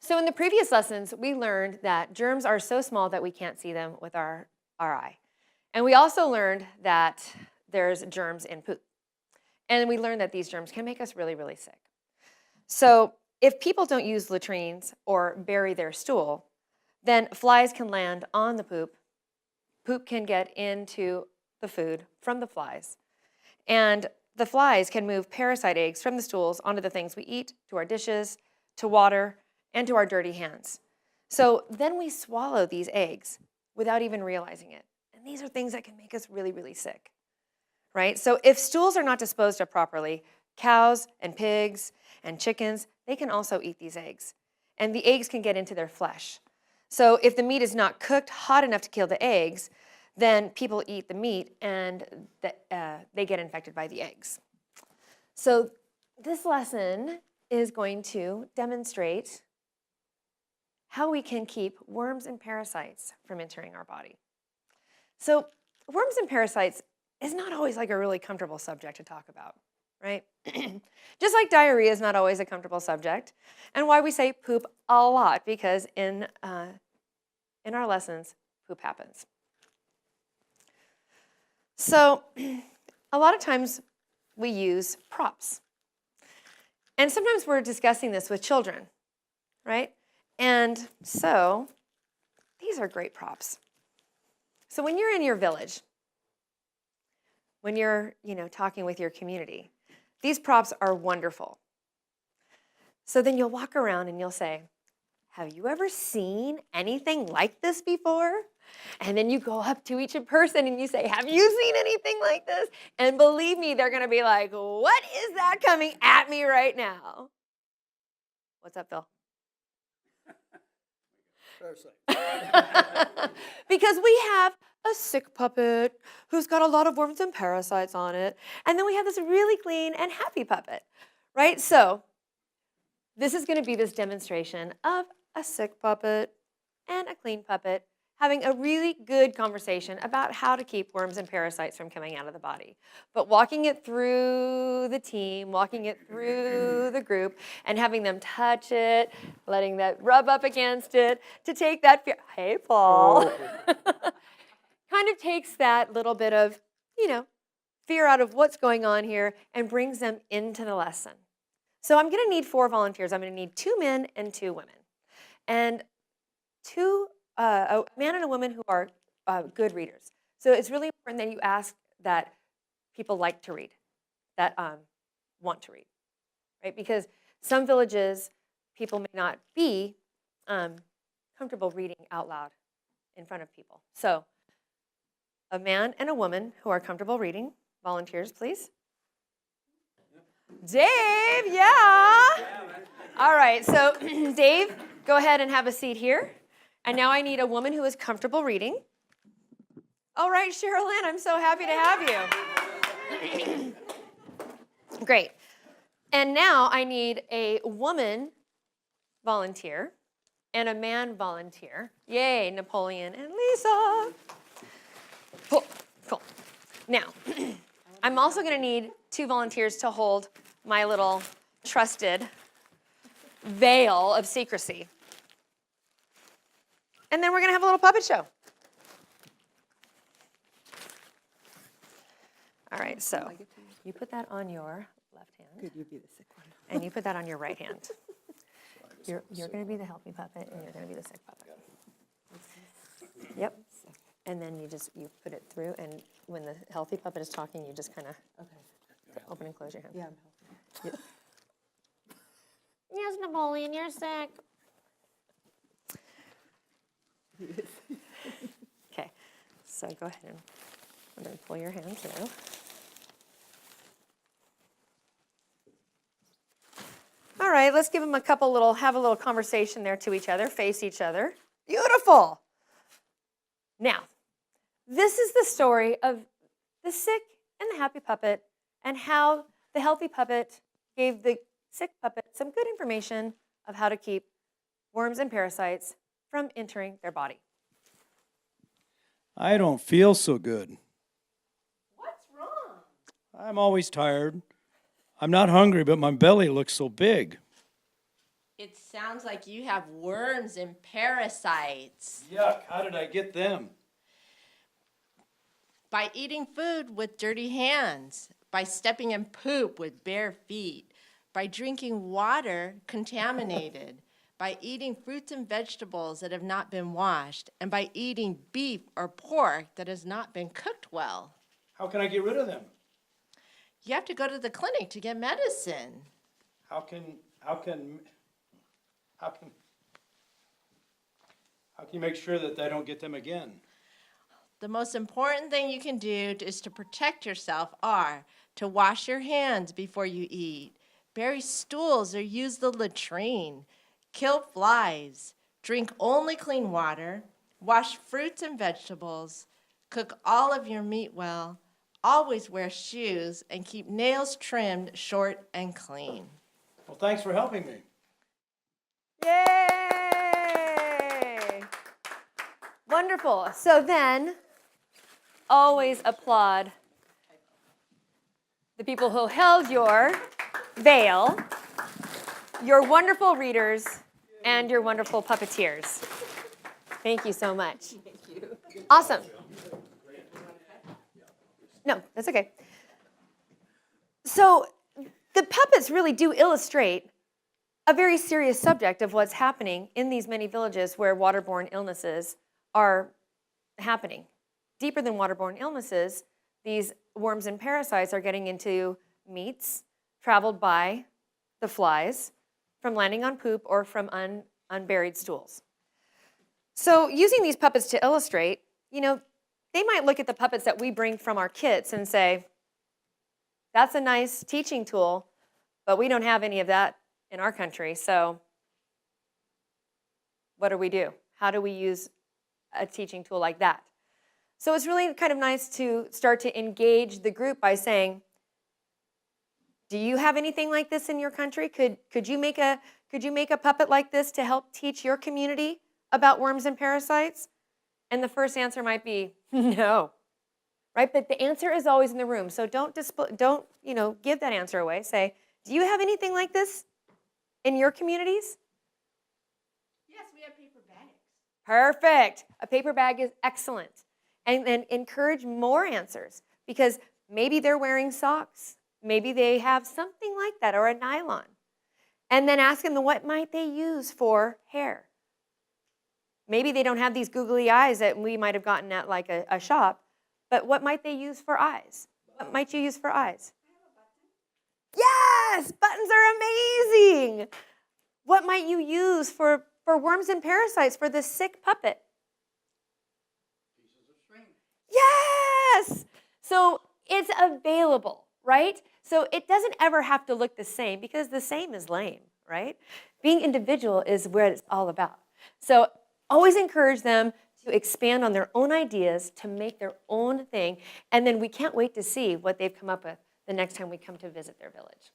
So in the previous lessons, we learned that germs are so small that we can't see them with our eye. And we also learned that there's germs in poop. And we learned that these germs can make us really, really sick. So if people don't use latrines or bury their stool, then flies can land on the poop. Poop can get into the food from the flies. And the flies can move parasite eggs from the stools onto the things we eat, to our dishes, to water, and to our dirty hands. So then we swallow these eggs without even realizing it. And these are things that can make us really, really sick, right? So if stools are not disposed of properly, cows and pigs and chickens, they can also eat these eggs. And the eggs can get into their flesh. So if the meat is not cooked hot enough to kill the eggs, then people eat the meat and they get infected by the eggs. So this lesson is going to demonstrate how we can keep worms and parasites from entering our body. So worms and parasites is not always like a really comfortable subject to talk about, right? Just like diarrhea is not always a comfortable subject, and why we say poop a lot, because in our lessons, poop happens. So a lot of times we use props. And sometimes we're discussing this with children, right? And so these are great props. So when you're in your village, when you're, talking with your community, these props are wonderful. So then you'll walk around and you'll say, have you ever seen anything like this before? And then you go up to each person and you say, have you seen anything like this? And believe me, they're going to be like, what is that coming at me right now? What's up, Phil? Because we have a sick puppet who's got a lot of worms and parasites on it. And then we have this really clean and happy puppet, right? So this is going to be this demonstration of a sick puppet and a clean puppet having a really good conversation about how to keep worms and parasites from coming out of the body. But walking it through the team, walking it through the group, and having them touch it, letting that rub up against it, to take that fear. Hey, Paul. Kind of takes that little bit of, fear out of what's going on here and brings them into the lesson. So I'm going to need 4 volunteers. I'm going to need 2 men and 2 women. And a man and a woman who are good readers. So it's really important that you ask that people like to read, that want to read, right? Because some villages, people may not be comfortable reading out loud in front of people. So a man and a woman who are comfortable reading. Volunteers, please. Dave, yeah. All right, so Dave, go ahead and have a seat here. And now I need a woman who is comfortable reading. All right, Sherilyn, I'm so happy to have you. Great. And now I need a woman volunteer and a man volunteer. Yay, Napoleon and Lisa. Cool, cool. Now, I'm also going to need 2 volunteers to hold my little trusted veil of secrecy. And then we're going to have a little puppet show. All right, so you put that on your left hand. Good, you be the sick one. And you put that on your right hand. You're going to be the healthy puppet, and you're going to be the sick puppet. Yep. And then you put it through, and when the healthy puppet is talking, you just kind of open and close your hand. Yeah, I'm healthy. Yes, Napoleon, you're sick. Okay, so go ahead and I'm going to pull your hand through. All right, let's give them have a little conversation there to each other, face each other. Beautiful. Now, this is the story of the sick and the happy puppet and how the healthy puppet gave the sick puppet some good information of how to keep worms and parasites from entering their body. I don't feel so good. What's wrong? I'm always tired. I'm not hungry, but my belly looks so big. It sounds like you have worms and parasites. Yuck, how did I get them? By eating food with dirty hands, by stepping in poop with bare feet, by drinking water contaminated, by eating fruits and vegetables that have not been washed, and by eating beef or pork that has not been cooked well. How can I get rid of them? You have to go to the clinic to get medicine. How can you make sure that I don't get them again? The most important thing you can do is to protect yourself are to wash your hands before you eat, bury stools or use the latrine, kill flies, drink only clean water, wash fruits and vegetables, cook all of your meat well, always wear shoes, and keep nails trimmed short and clean. Well, thanks for helping me. Yay! Wonderful. So then, always applaud the people who held your veil, your wonderful readers, and your wonderful puppeteers. Thank you so much. Thank you. Awesome. No, that's okay. So the puppets really do illustrate a very serious subject of what's happening in these many villages where waterborne illnesses are happening. Deeper than waterborne illnesses, these worms and parasites are getting into meats traveled by the flies from landing on poop or from unburied stools. So using these puppets to illustrate, they might look at the puppets that we bring from our kits and say, that's a nice teaching tool, but we don't have any of that in our country, so what do we do? How do we use a teaching tool like that? So it's really kind of nice to start to engage the group by saying, do you have anything like this in your country? Could you make a puppet like this to help teach your community about worms and parasites? And the first answer might be no, right? But the answer is always in the room. So don't give that answer away. Say, do you have anything like this in your communities? Yes, we have paper bags. Perfect. A paper bag is excellent. And then encourage more answers because maybe they're wearing socks. Maybe they have something like that or a nylon. And then ask them what might they use for hair. Maybe they don't have these googly eyes that we might have gotten at like a shop, but what might they use for eyes? What might you use for eyes? Yes, buttons are amazing. What might you use for worms and parasites for this sick puppet? Pieces of string. Yes! So it's available, right? So it doesn't ever have to look the same because the same is lame, right? Being individual is where it's all about. So always encourage them to expand on their own ideas, to make their own thing, and then we can't wait to see what they've come up with the next time we come to visit their village.